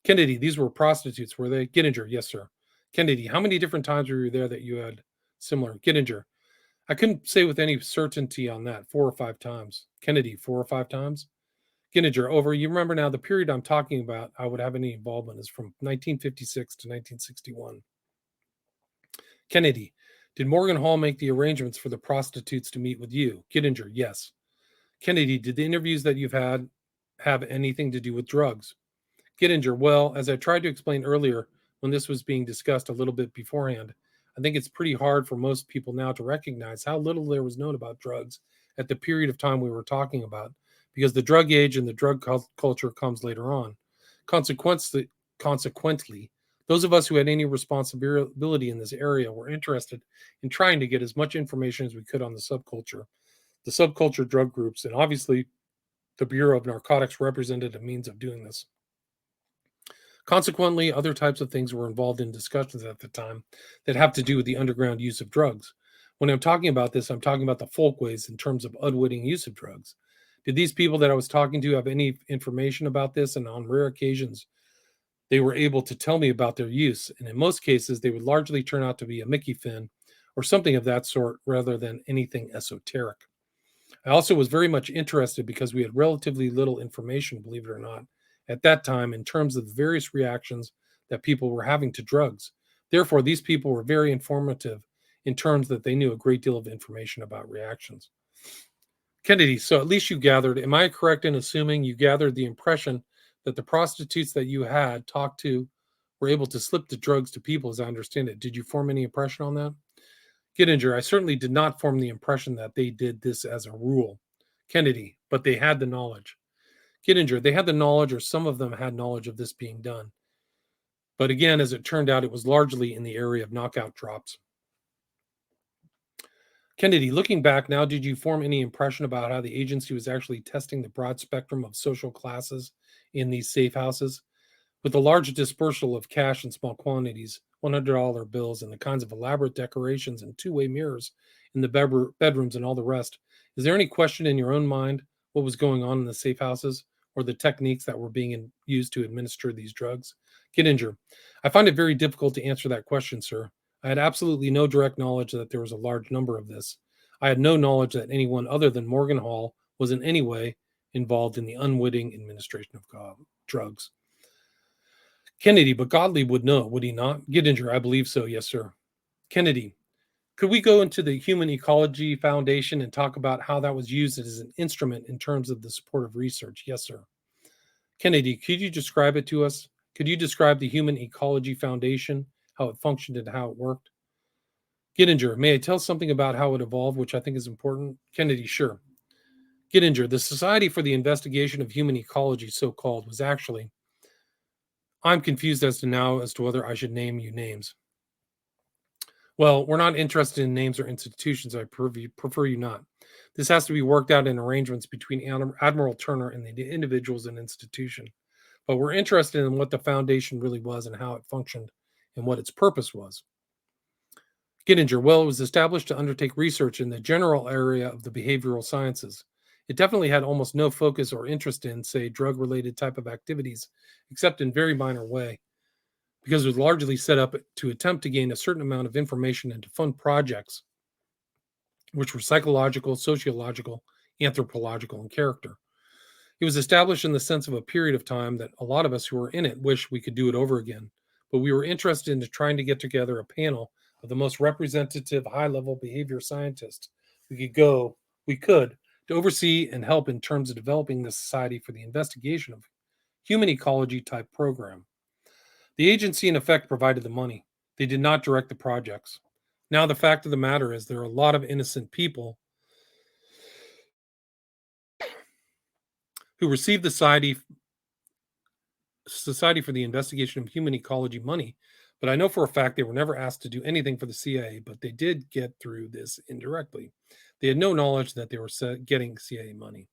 Kennedy, these were prostitutes, were they? Gittinger, yes, sir. Kennedy, how many different times were you there that you had similar? Gittinger, I couldn't say with any certainty on that. 4 or 5 times. Kennedy, 4 or 5 times. Gittinger, over. You remember now the period I'm talking about, I would have any involvement is from 1956 to 1961. Kennedy, did Morgan Hall make the arrangements for the prostitutes to meet with you? Gittinger, yes. Kennedy, did the interviews that you've had have anything to do with drugs? Gittinger, well, as I tried to explain earlier when this was being discussed a little bit beforehand, I think it's pretty hard for most people now to recognize how little there was known about drugs at the period of time we were talking about, because the drug age and the drug culture comes later on. Consequently, those of us who had any responsibility in this area were interested in trying to get as much information as we could on the subculture drug groups, and obviously the Bureau of Narcotics represented a means of doing this. Consequently, other types of things were involved in discussions at the time that have to do with the underground use of drugs. When I'm talking about this, I'm talking about the folkways in terms of unwitting use of drugs. Did these people that I was talking to have any information about this? And on rare occasions, they were able to tell me about their use. And in most cases, they would largely turn out to be a Mickey Finn or something of that sort rather than anything esoteric. I also was very much interested because we had relatively little information, believe it or not, at that time in terms of the various reactions that people were having to drugs. Therefore, these people were very informative in terms that they knew a great deal of information about reactions. Kennedy, so at least you gathered, am I correct in assuming you gathered the impression that the prostitutes that you had talked to were able to slip the drugs to people, as I understand it? Did you form any impression on that? Gittinger, I certainly did not form the impression that they did this as a rule. Kennedy, but they had the knowledge. Gittinger, they had the knowledge, or some of them had knowledge of this being done. But again, as it turned out, it was largely in the area of knockout drops. Kennedy, looking back now, did you form any impression about how the agency was actually testing the broad spectrum of social classes in these safe houses? With the large dispersal of cash in small quantities, $100 bills, and the kinds of elaborate decorations and two-way mirrors in the bedrooms and all the rest, is there any question in your own mind what was going on in the safe houses or the techniques that were being used to administer these drugs? Gittinger, I find it very difficult to answer that question, sir. I had absolutely no direct knowledge that there was a large number of this. I had no knowledge that anyone other than Morgan Hall was in any way involved in the unwitting administration of drugs. Kennedy, but Godley would know, would he not? Gittinger, I believe so, yes, sir. Kennedy, could we go into the Human Ecology Foundation and talk about how that was used as an instrument in terms of the support of research? Yes, sir. Kennedy, could you describe it to us? Could you describe the Human Ecology Foundation, how it functioned and how it worked? Gittinger, may I tell something about how it evolved, which I think is important? Kennedy, sure. Gittinger, the Society for the Investigation of Human Ecology, so called, was actually, I'm confused as to whether I should name you names. Well, we're not interested in names or institutions. I prefer you not. This has to be worked out in arrangements between Admiral Turner and the individuals and institution. But we're interested in what the foundation really was and how it functioned and what its purpose was. Gittinger, well, it was established to undertake research in the general area of the behavioral sciences. It definitely had almost no focus or interest in, say, drug-related type of activities, except in very minor way, because it was largely set up to attempt to gain a certain amount of information and to fund projects which were psychological, sociological, anthropological in character. It was established in the sense of a period of time that a lot of us who were in it wish we could do it over again, but we were interested in trying to get together a panel of the most representative high-level behavior scientists we could to oversee and help in terms of developing the Society for the Investigation of Human Ecology type program. The agency, in effect, provided the money. They did not direct the projects. Now, the fact of the matter is there are a lot of innocent people who received the Society for the Investigation of Human Ecology money, but I know for a fact they were never asked to do anything for the CIA, but they did get through this indirectly. They had no knowledge that they were getting CIA money.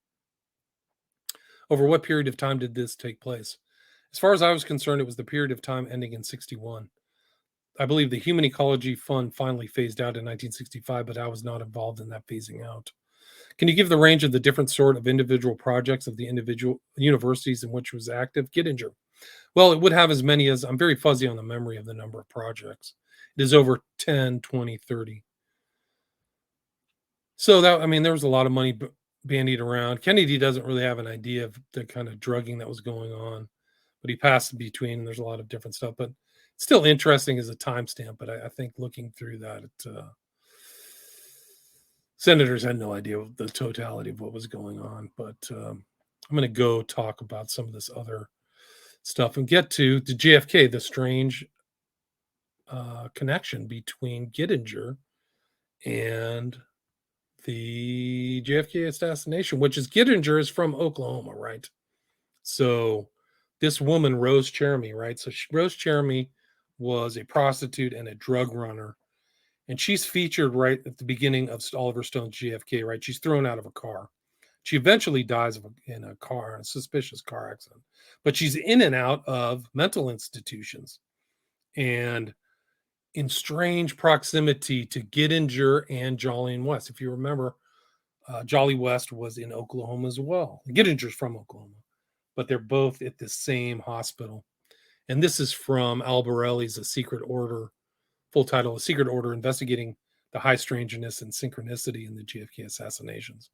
Over what period of time did this take place? As far as I was concerned, it was the period of time ending in 61. I believe the Human Ecology Fund finally phased out in 1965, but I was not involved in that phasing out. Can you give the range of the different sort of individual projects of the individual universities in which it was active? Gittinger. Well, it would have as many as, I'm very fuzzy on the memory of the number of projects. It is over 10, 20, 30. So that, I mean, there was a lot of money bandied around. Kennedy doesn't really have an idea of the kind of drugging that was going on, but he passed in between. And there's a lot of different stuff, but it's still interesting as a timestamp. But I think looking through that, senators had no idea of the totality of what was going on. But I'm going to go talk about some of this other stuff and get to the JFK, the strange connection between Gittinger and the JFK assassination, which is Gittinger is from Oklahoma, right? So this woman, Rose Cheramy, right? So Rose Cheramy was a prostitute and a drug runner. And she's featured right at the beginning of Oliver Stone's JFK, right? She's thrown out of a car. She eventually dies in a suspicious car accident. But she's in and out of mental institutions and in strange proximity to Gittinger and Jolly West. If you remember, Jolly West was in Oklahoma as well. Gittinger's from Oklahoma, but they're both at the same hospital. And this is from Albarelli's A Secret Order, full title, A Secret Order Investigating the High Strangeness and Synchronicity in the JFK Assassinations.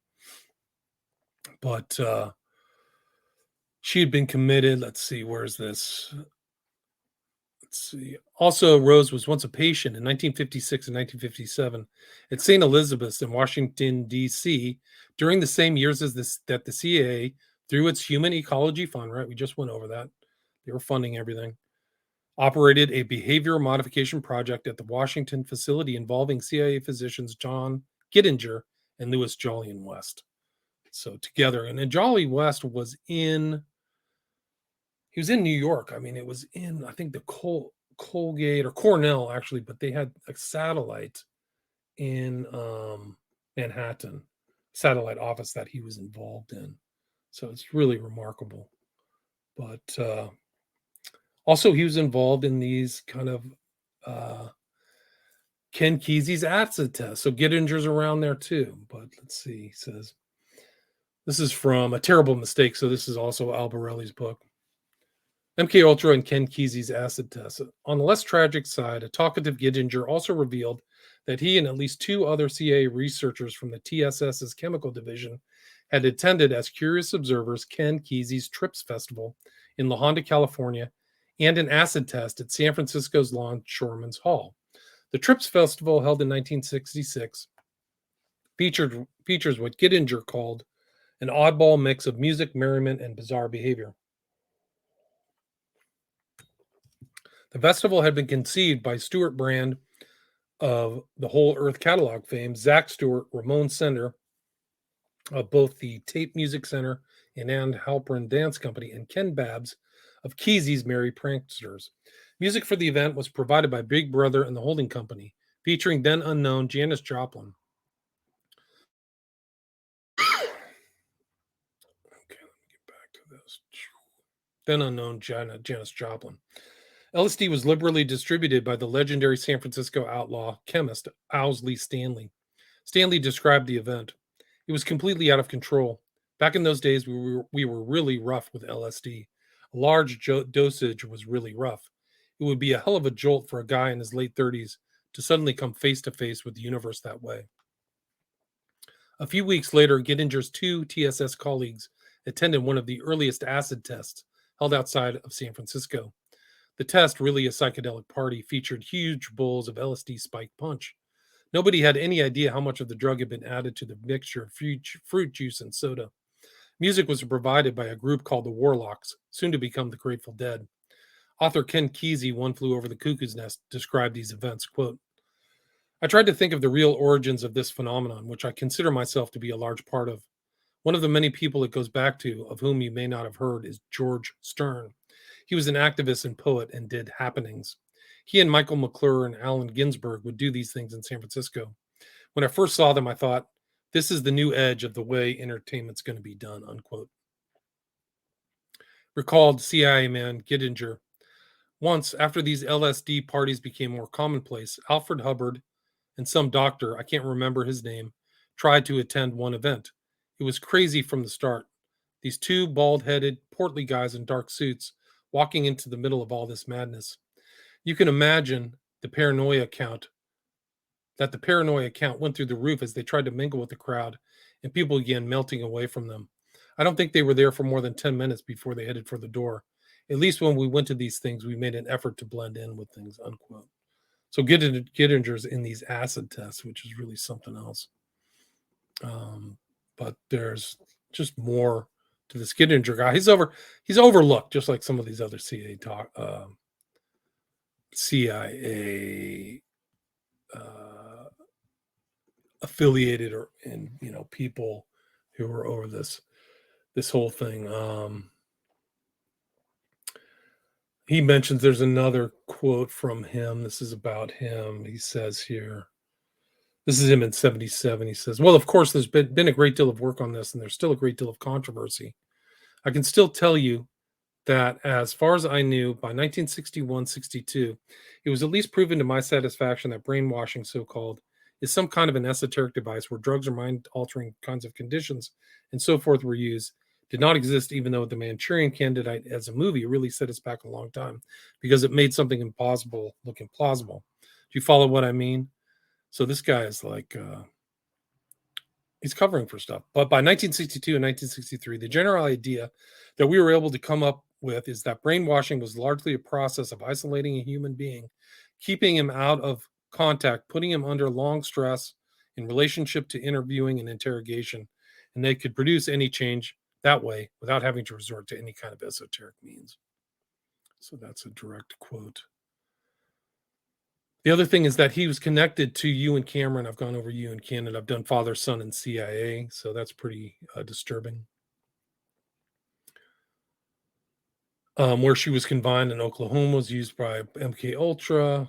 But she had been committed. Let's see, where's this? Let's see. Also, Rose was once a patient in 1956 and 1957 at St. Elizabeth's in Washington, D.C. during the same years as that the CIA, through its Human Ecology Fund, right? We just went over that. They were funding everything. Operated a behavior modification project at the Washington facility involving CIA physicians John Gittinger and Louis Jolly West. So together, and then Jolly West was in New York. I mean, it was in, I think, the Colgate or Cornell, actually, but they had a satellite in Manhattan, satellite office that he was involved in. So it's really remarkable. But Also, he was involved in these kind of uh, Ken Kesey's acid test. So Gittinger's around there too. But let's see. He says, this is from A Terrible Mistake. So this is also Albarelli's book. MK Ultra and Ken Kesey's acid test. On the less tragic side, a talkative Gittinger also revealed that he and at least two other CIA researchers from the TSS's chemical division had attended as curious observers Ken Kesey's TRIPS Festival in La Honda, California, and an acid test at San Francisco's Longshoremen's Hall. The TRIPS Festival, held in 1966, features what Gittinger called an oddball mix of music, merriment, and bizarre behavior. The festival had been conceived by Stuart Brand of the Whole Earth Catalog fame, Zach Stewart, Ramon Sender of both the Tape Music Center and Ann Halpern Dance Company, and Ken Babbs of Kesey's Merry Pranksters. Music for the event was provided by Big Brother and the Holding Company, featuring then unknown Janis Joplin. Okay, let me get back to this. Then unknown Janis Joplin. LSD was liberally distributed by the legendary San Francisco outlaw chemist Owsley Stanley. Stanley described the event. It was completely out of control. Back in those days, we were really rough with LSD. A large dosage was really rough. It would be a hell of a jolt for a guy in his late 30s to suddenly come face to face with the universe that way. A few weeks later, Gittinger's two TSS colleagues attended one of the earliest acid tests held outside of San Francisco. The test, really a psychedelic party, featured huge bowls of LSD spike punch. Nobody had any idea how much of the drug had been added to the mixture of fruit juice and soda. Music was provided by a group called the Warlocks, soon to become the Grateful Dead. Author Ken Kesey, One Flew Over the Cuckoo's Nest, described these events, quote, I tried to think of the real origins of this phenomenon, which I consider myself to be a large part of. One of the many people it goes back to, of whom you may not have heard, is George Stern. He was an activist and poet and did happenings. He and Michael McClure and Allen Ginsberg would do these things in San Francisco. When I first saw them, I thought, this is the new edge of the way entertainment's going to be done, unquote. Recalled CIA man Gittinger. Once, after these LSD parties became more commonplace, Alfred Hubbard and some doctor, I can't remember his name, tried to attend one event. It was crazy from the start. These two bald-headed, portly guys in dark suits walking into the middle of all this madness. You can imagine the paranoia count went through the roof as they tried to mingle with the crowd, and people began melting away from them. I don't think they were there for more than 10 minutes before they headed for the door. At least when we went to these things, we made an effort to blend in with things, unquote. So Gittinger's in these acid tests, which is really something else. But there's just more to this Gittinger guy. He's overlooked, just like some of these other CIA affiliated or people who were over this whole thing. He mentions there's another quote from him. This is about him. He says here, this is him in 1977. He says, well, of course, there's been a great deal of work on this, and there's still a great deal of controversy. I can still tell you that as far as I knew, by 1961-62, it was at least proven to my satisfaction that brainwashing, so-called, is some kind of an esoteric device where drugs or mind-altering kinds of conditions and so forth were used, did not exist, even though The Manchurian Candidate as a movie really set us back a long time because it made something impossible look implausible. Do you follow what I mean? So this guy is like, he's covering for stuff. But by 1962 and 1963, the general idea that we were able to come up with is that brainwashing was largely a process of isolating a human being, keeping him out of contact, putting him under long stress in relationship to interviewing and interrogation, and they could produce any change that way without having to resort to any kind of esoteric means. So that's a direct quote. The other thing is that he was connected to Ewan Cameron. I've gone over Ewan Cameron. I've done Father, Son, and CIA, so that's pretty disturbing. Where she was confined in Oklahoma was used by MK Ultra.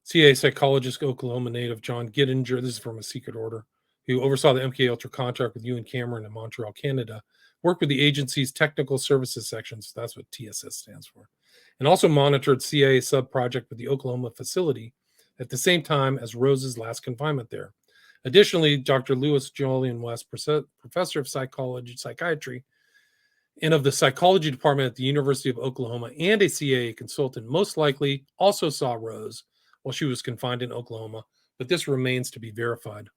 CIA psychologist, Oklahoma native John Gittinger, this is from A Secret Order, who oversaw the MK Ultra contract with Ewan Cameron in Montreal, Canada, worked with the agency's technical services sections. That's what TSS stands for. and also monitored CIA sub-project with the Oklahoma facility at the same time as Rose's last confinement there. Additionally, Dr. Lewis Julian West, professor of psychiatry, and of the psychology department at the University of Oklahoma, and a CIA consultant, most likely also saw Rose while she was confined in Oklahoma, but this remains to be verified.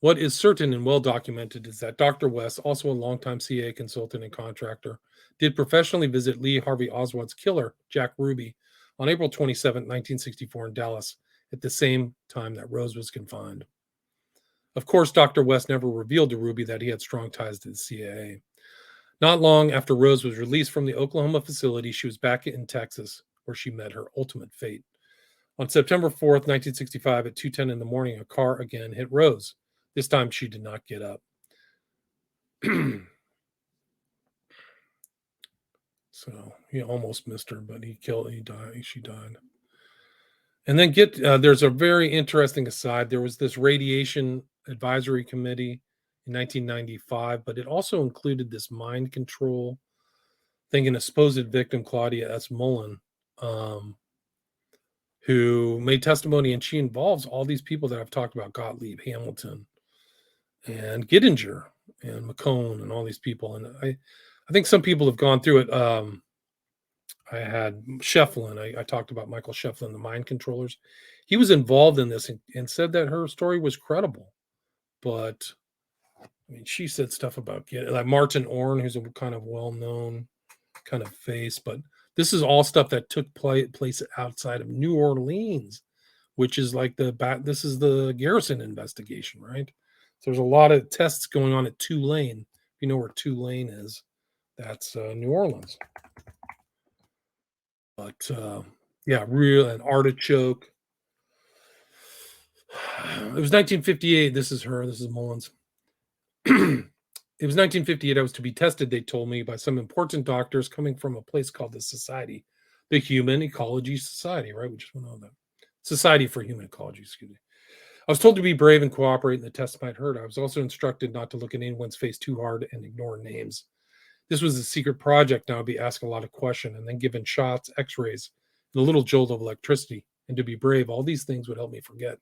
What is certain and well documented is that Dr. West, also a longtime CIA consultant and contractor, did professionally visit Lee Harvey Oswald's killer, Jack Ruby, on April 27, 1964 in Dallas, at the same time that Rose was confined. Of course, Dr. West never revealed to Ruby that he had strong ties to the CIA. Not long after Rose was released from the Oklahoma facility, she was back in Texas, where she met her ultimate fate. On September 4th, 1965, at 2:10 in the morning, a car again hit Rose. This time she did not get up. So he almost missed her, but she died. And then there's a very interesting aside. There was this radiation advisory committee in 1995, but it also included this mind control thing, and a supposed victim, Claudia S. Mullen, who made testimony, and she involves all these people that I've talked about: Gottlieb, Hamilton, and Gittinger, and McCone, and all these people. And I think some people have gone through it. I had Shefflin. I talked about Michael Shefflin, the mind controllers. He was involved in this and said that her story was credible. But I mean, she said stuff about like Martin Orne, who's a kind of well-known kind of face. But this is all stuff that took place outside of New Orleans, which is like this is the Garrison investigation, right? So there's a lot of tests going on at Tulane. If you know where Tulane is, that's New Orleans. But yeah, real an artichoke. It was 1958. This is her. This is Mullins. It was 1958. I was to be tested, they told me, by some important doctors coming from a place called the Society, the Human Ecology Society, right? We just went on that. Society for Human Ecology, excuse me. I was told to be brave and cooperate in the test might hurt. I was also instructed not to look at anyone's face too hard and ignore names. This was a secret project. Now I'd be asked a lot of questions and then given shots, x-rays, and a little jolt of electricity. And to be brave, all these things would help me forget.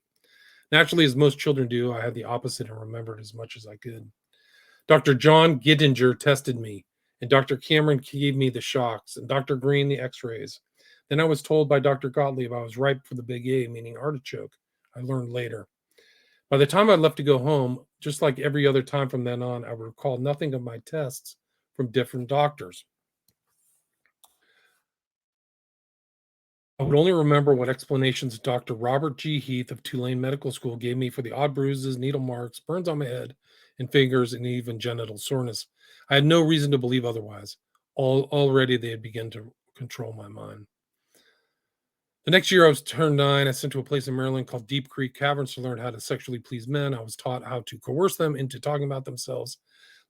Naturally, as most children do, I had the opposite and remembered as much as I could. Dr. John Gittinger tested me, and Dr. Cameron gave me the shocks, and Dr. Green the x-rays. Then I was told by Dr. Gottlieb I was ripe for the big A, meaning artichoke. I learned later. By the time I left to go home, just like every other time from then on, I would recall nothing of my tests from different doctors. I would only remember what explanations Dr. Robert G. Heath of Tulane Medical School gave me for the odd bruises, needle marks, burns on my head and fingers, and even genital soreness. I had no reason to believe otherwise. Already they had begun to control my mind. The next year I was turned 9. I sent to a place in Maryland called Deep Creek Caverns to learn how to sexually please men. I was taught how to coerce them into talking about themselves.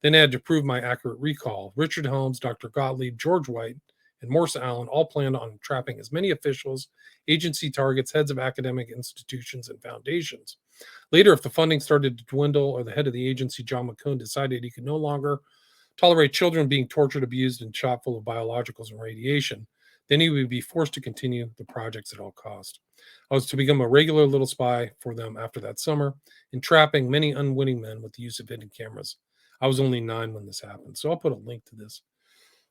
Then I had to prove my accurate recall. Richard Helms, Dr. Gottlieb, George White, and Morse Allen all planned on trapping as many officials, agency targets, heads of academic institutions, and foundations. Later, if the funding started to dwindle or the head of the agency, John McCone, decided he could no longer tolerate children being tortured, abused, and shot full of biologicals and radiation, then he would be forced to continue the projects at all cost. I was to become a regular little spy for them after that summer, entrapping many unwitting men with the use of hidden cameras. I was only 9 when this happened, so I'll put a link to this.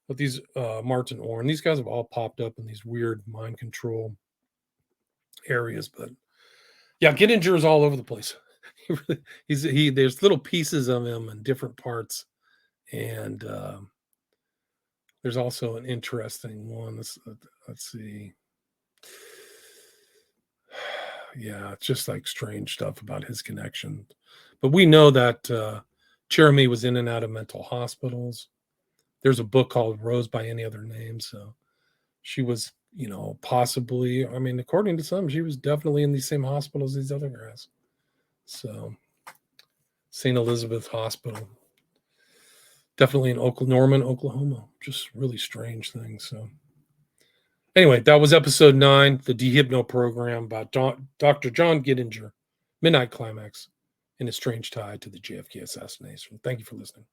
But these Martin Orne, these guys have all popped up in these weird mind control areas. But yeah, Gittinger is all over the place. There's little pieces of him in different parts, and there's also an interesting one. Let's see. Yeah, it's just like strange stuff about his connection. But we know that Jeremy was in and out of mental hospitals. There's a book called Rose by Any Other Name. So she was, possibly, I mean, according to some, she was definitely in the same hospital as these other guys. So St. Elizabeth Hospital. Definitely in Norman, Oklahoma. Just really strange things. So anyway, that was episode 9, the DeHypno Program, about Dr. John Gittinger, Midnight Climax, and his strange tie to the JFK assassination. Thank you for listening.